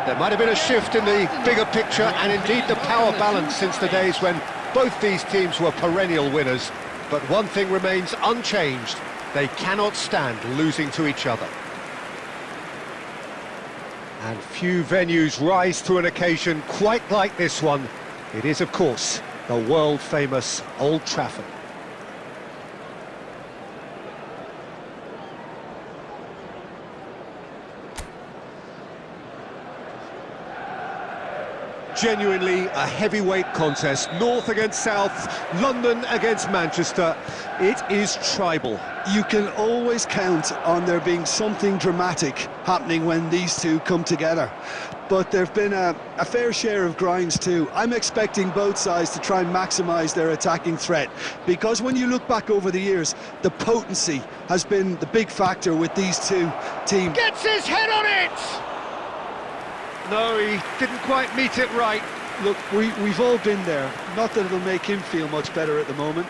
There might have been a shift in the bigger picture and indeed the power balance since the days when both these teams were perennial winners. But one thing remains unchanged: they cannot stand losing to each other. And few venues rise to an occasion quite like this one. It is, of course, the world-famous Old Trafford. Genuinely a heavyweight contest, North against South, London against Manchester. It is tribal. You can always count on there being something dramatic happening when these two come together. But there have been a fair share of grinds too. I'm expecting both sides to try and maximise their attacking threat, because when you look back over the years, the potency has been the big factor with these two teams. Gets his head on it! No, he didn't quite meet it right. Look, we've all been there. Not that it'll make him feel much better at the moment.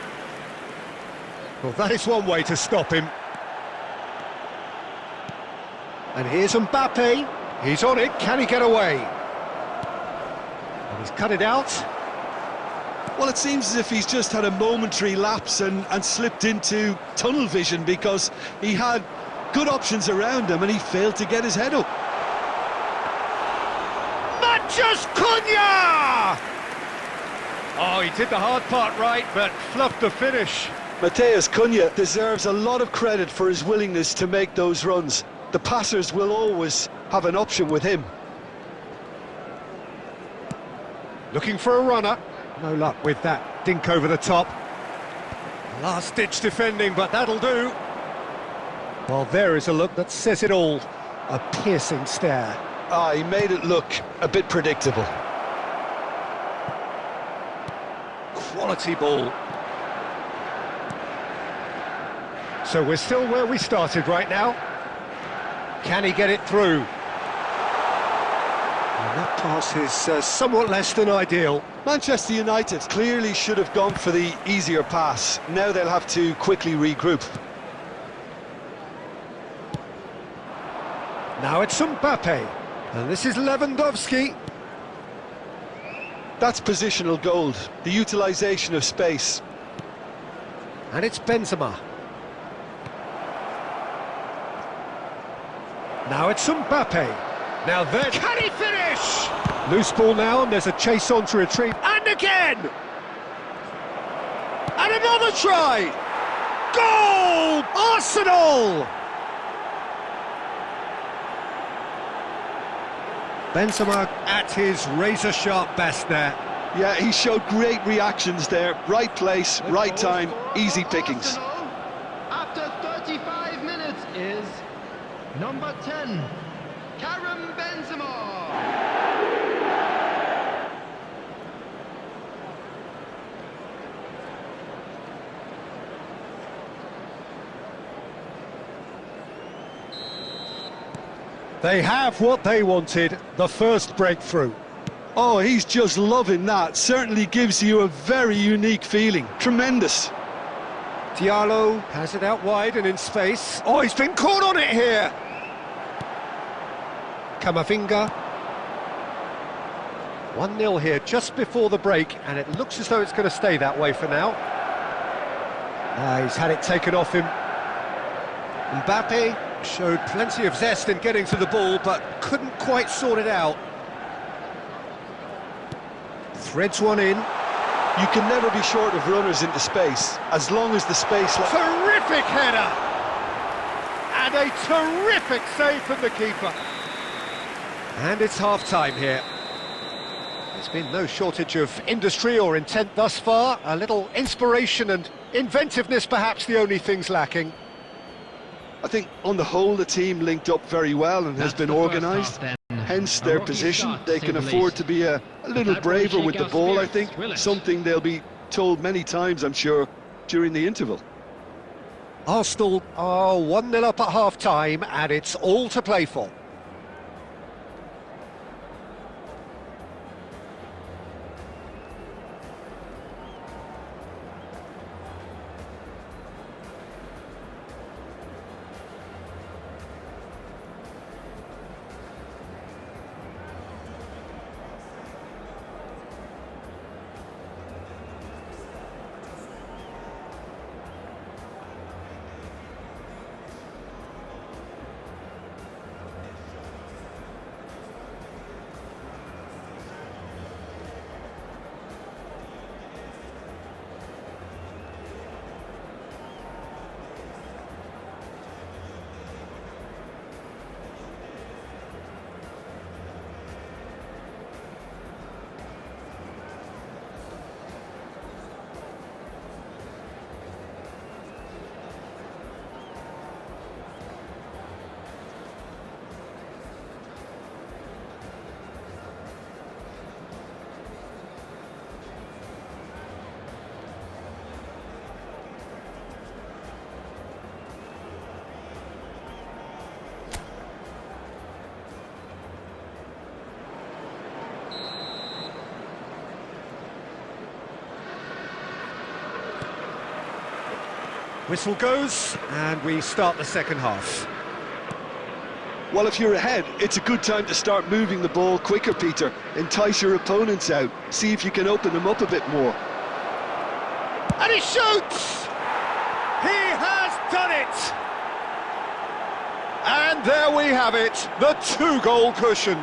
Well, that is one way to stop him. And here's Mbappe. He's on it. Can he get away? And he's cut it out. Well, it seems as if he's just had a momentary lapse and slipped into tunnel vision, because he had good options around him and he failed to get his head up. Just Cunha! Oh, he did the hard part right, but fluffed the finish. Matheus Cunha deserves a lot of credit for his willingness to make those runs. The passers will always have an option with him. Looking for a runner. No luck with that dink over the top. Last-ditch defending, but that'll do. Well, there is a look that says it all. A piercing stare. Ah, he made it look a bit predictable. Quality ball. So we're still where we started right now. Can he get it through? And that pass is somewhat less than ideal. Manchester United clearly should have gone for the easier pass. Now they'll have to quickly regroup. Now it's Mbappe. And this is Lewandowski. That's positional gold, the utilisation of space. And it's Benzema. Now it's Mbappe. Now then, can he finish? Loose ball now, and there's a chase on to retrieve. And again! And another try! Goal! Arsenal! Benzema at his razor-sharp best there. Yeah, he showed great reactions there. Right place, right time, easy pickings. After 35 minutes is number 10, Karim Benzema. They have what they wanted, the first breakthrough. Oh, he's just loving that. Certainly gives you a very unique feeling. Tremendous. Diallo has it out wide and in space. Oh, he's been caught on it here. Camavinga. 1-0 here just before the break, and it looks as though it's going to stay that way for now. He's had it taken off him. Mbappe showed plenty of zest in getting to the ball, but couldn't quite sort it out. Threads one in. You can never be short of runners into space, as long as the space... Terrific header! And a terrific save from the keeper. And it's half-time here. There's been no shortage of industry or intent thus far. A little inspiration and inventiveness, perhaps the only things lacking. I think on the whole the team linked up very well and has been organised. Hence their position. They can afford to be a little braver with the ball, I think. Something they'll be told many times, I'm sure, during the interval. Arsenal are 1-0 up at half-time, and it's all to play for. Whistle goes, and we start the second half. Well, if you're ahead, it's a good time to start moving the ball quicker, Peter. Entice your opponents out. See if you can open them up a bit more. And he shoots! He has done it! And there we have it, the 2-goal cushion.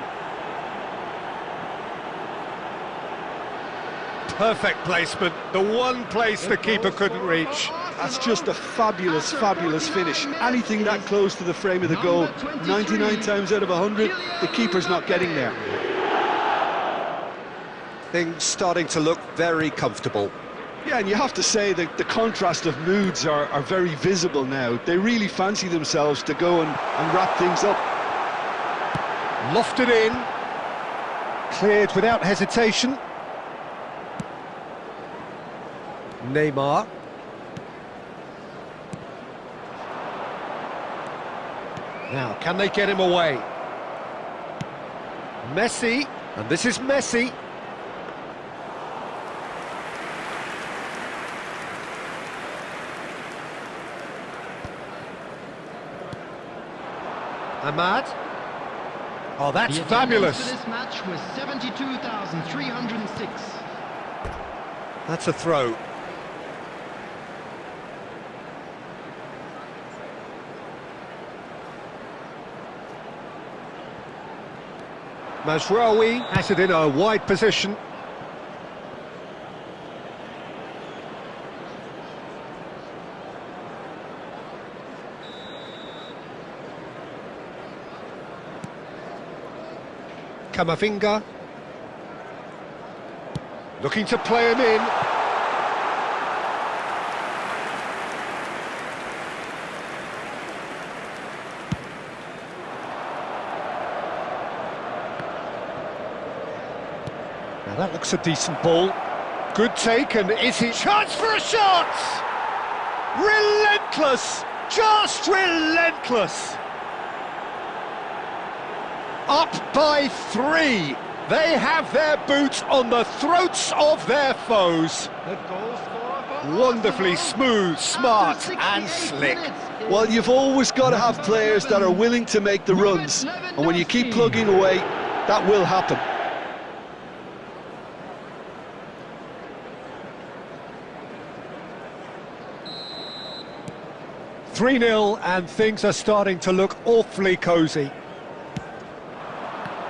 Perfect placement, the one place the keeper couldn't reach. That's just a fabulous, fabulous finish. Anything that close to the frame of the goal, 99 times out of 100, the keeper's not getting there. Things starting to look very comfortable. Yeah, and you have to say that the contrast of moods are very visible now. They really fancy themselves to go and wrap things up. Lofted in, cleared without hesitation. Neymar. Now, can they get him away? Messi, and this is Messi. Ahmad. Oh, that's The attendance fabulous. for this match was 72,306. That's a throw. Mazraoui has it in a wide position. Camavinga. Looking to play him in. Now that looks a decent ball. Good take, and is he... Chance for a shot! Relentless! Just relentless! Up by 3. They have their boots on the throats of their foes. The goal scorer for Wonderfully Arsenal smooth, smart after and 68 slick. minutes is Well, you've always got to have players that are willing to make the runs. And when you keep plugging away, that will happen. Three 0, and things are starting to look awfully cosy.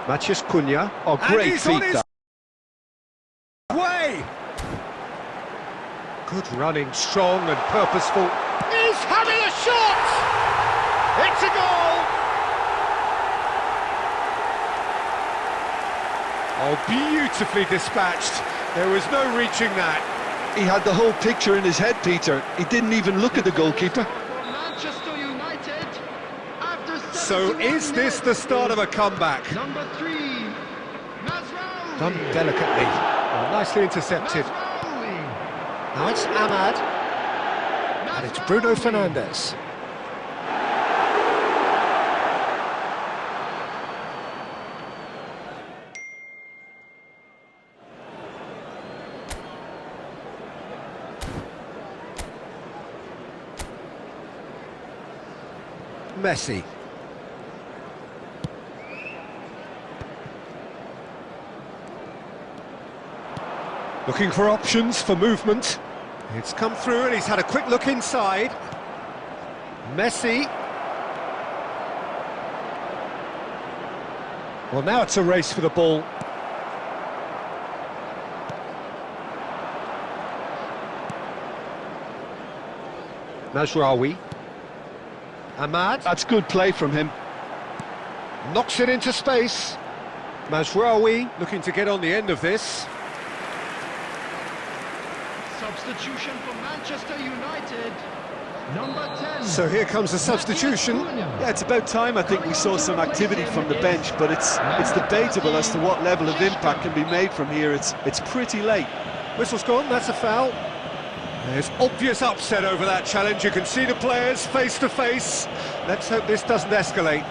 Matheus Cunha. Oh, great he's on feet, his that. way. Good running, strong and purposeful. He's having a shot! It's a goal! Oh, beautifully dispatched. There was no reaching that. He had the whole picture in his head, Peter. He didn't even look at the goalkeeper. for Manchester United after So 71 is this the start of a comeback? Number 3, Mazraoui. Done delicately. Oh, nicely intercepted. Mazraoui. Now it's Ahmad, and it's Bruno Fernandes. Messi. Looking for options for movement. It's come through and he's had a quick look inside. Messi. Well, now it's a race for the ball. Mazraoui. Ahmad. That's good play from him. Knocks it into space. Mazraoui looking to get on the end of this. Substitution for Manchester United. Number 10. So here comes the substitution. Yeah, it's about time I think we saw some activity from the bench, but it's debatable as to what level of impact can be made from here. It's pretty late. Whistle's gone, that's a foul. There's obvious upset over that challenge. You can see the players face to face. Let's hope this doesn't escalate.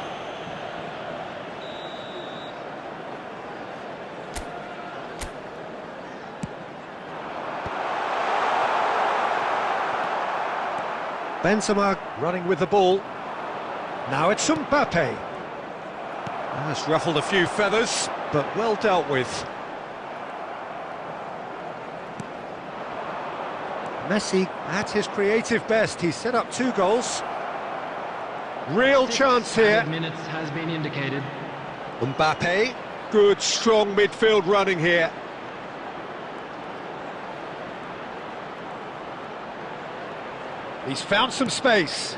Benzema running with the ball. Now it's Mbappe. That's ruffled a few feathers, but well dealt with. Messi at his creative best. He's set up 2 goals. Real chance here. Minutes has been indicated. Mbappe, good strong midfield running here. He's found some space.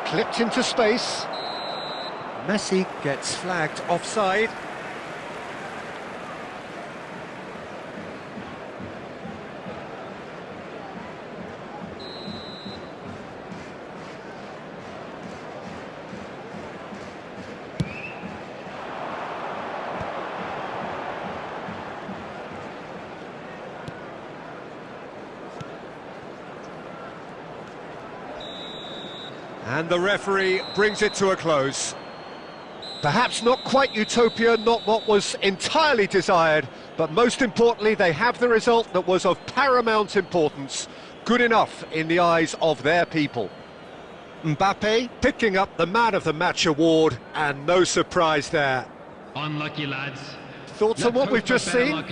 Clipped into space. Messi gets flagged offside. And the referee brings it to a close. Perhaps not quite utopia, not what was entirely desired, but most importantly, they have the result that was of paramount importance. Good enough in the eyes of their people. Mbappe picking up the Man of the Match award, and no surprise there. Unlucky, lads. Thoughts on what we've just seen?